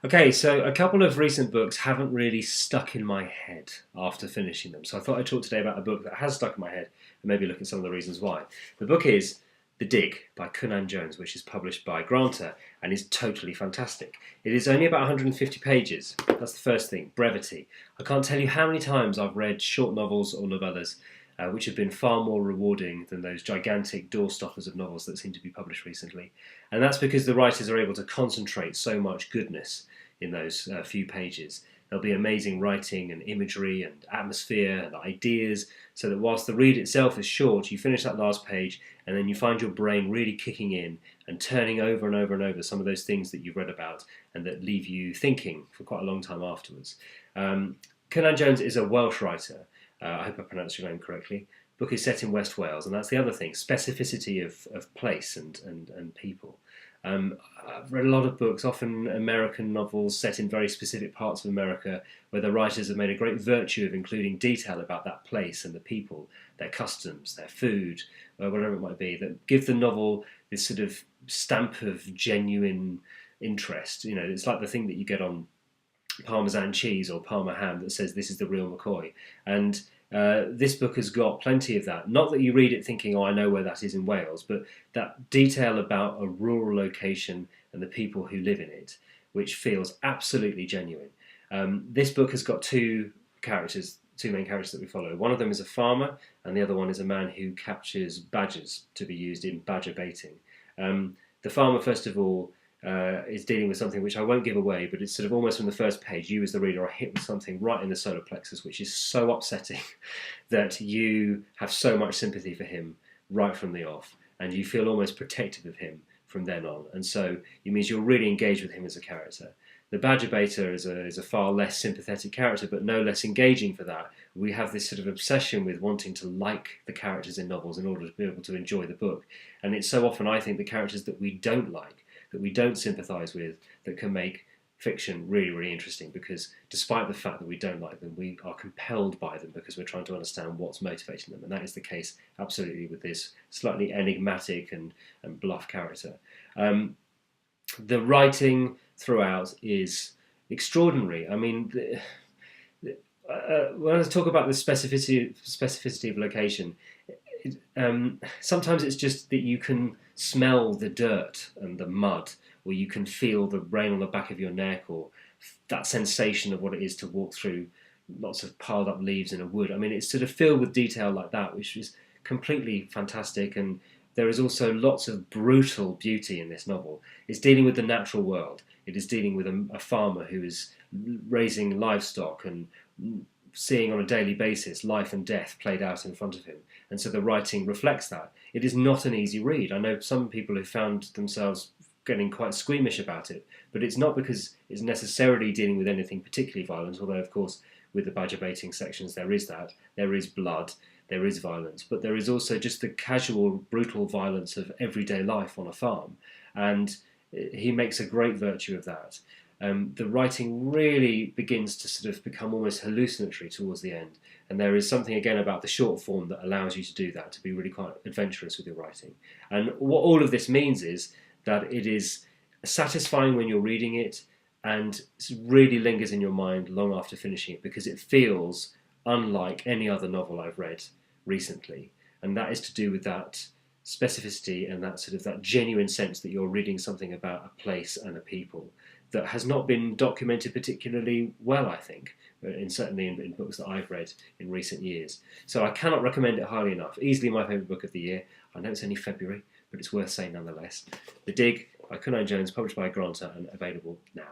Okay, so a couple of recent books haven't really stuck in my head after finishing them. So I thought I'd talk today about a book that has stuck in my head and maybe look at some of the reasons why. The book is The Dig by Cynan Jones, which is published by Granta and is totally fantastic. It is only about 150 pages. That's the first thing, brevity. I can't tell you how many times I've read short novels or novellas which have been far more rewarding than those gigantic doorstoppers of novels that seem to be published recently. And that's because the writers are able to concentrate so much goodness in those few pages. There'll be amazing writing and imagery and atmosphere and ideas, so that whilst the read itself is short, you finish that last page and then you find your brain really kicking in and turning over and over and over some of those things that you've read about and that leave you thinking for quite a long time afterwards. Cynan Jones is a Welsh writer. I hope I pronounced your name correctly. The book is set in West Wales, and that's the other thing, specificity of place and people. I've read a lot of books, often American novels set in very specific parts of America, where the writers have made a great virtue of including detail about that place and the people, their customs, their food, whatever it might be, that give the novel this sort of stamp of genuine interest. You know, it's like the thing that you get on Parmesan cheese or Parma ham that says this is the real McCoy. And this book has got plenty of that. Not that you read it thinking, oh, I know where that is in Wales, but that detail about a rural location and the people who live in it, which feels absolutely genuine. This book has got two main characters that we follow. One of them is a farmer, and the other one is a man who captures badgers to be used in badger baiting. The farmer, first of all, is dealing with something which I won't give away, but it's sort of almost from the first page, you as the reader are hit with something right in the solar plexus, which is so upsetting that you have so much sympathy for him right from the off, and you feel almost protective of him from then on. And so it means you're really engaged with him as a character. The badger baiter is a far less sympathetic character, but no less engaging for that. We have this sort of obsession with wanting to like the characters in novels in order to be able to enjoy the book. And it's so often, I think, the characters that we don't like, that we don't sympathise with, that can make fiction really, really interesting, because despite the fact that we don't like them, we are compelled by them because we're trying to understand what's motivating them. And that is the case absolutely with this slightly enigmatic and bluff character. The writing throughout is extraordinary. I mean, when I talk about the specificity of location, sometimes it's just that you can smell the dirt and the mud, or you can feel the rain on the back of your neck, or that sensation of what it is to walk through lots of piled up leaves in a wood. I mean, it's sort of filled with detail like that, which is completely fantastic. And there is also lots of brutal beauty in this novel. It's dealing with the natural world. It is dealing with a farmer who is raising livestock and seeing on a daily basis life and death played out in front of him. And so the writing reflects that. It is not an easy read. I know some people who found themselves getting quite squeamish about it, but it's not because it's necessarily dealing with anything particularly violent, although of course with the badger baiting sections there is that. There is blood, there is violence, but there is also just the casual, brutal violence of everyday life on a farm. And he makes a great virtue of that. The writing really begins to sort of become almost hallucinatory towards the end. And there is something again about the short form that allows you to do that, to be really quite adventurous with your writing. And what all of this means is that it is satisfying when you're reading it, and it really lingers in your mind long after finishing it, because it feels unlike any other novel I've read recently. And that is to do with that specificity and that sort of that genuine sense that you're reading something about a place and a people that has not been documented particularly well, I think, certainly in books that I've read in recent years. So I cannot recommend it highly enough. Easily my favourite book of the year. I know it's only February, but it's worth saying nonetheless. The Dig by Cynan Jones, published by Granta and available now.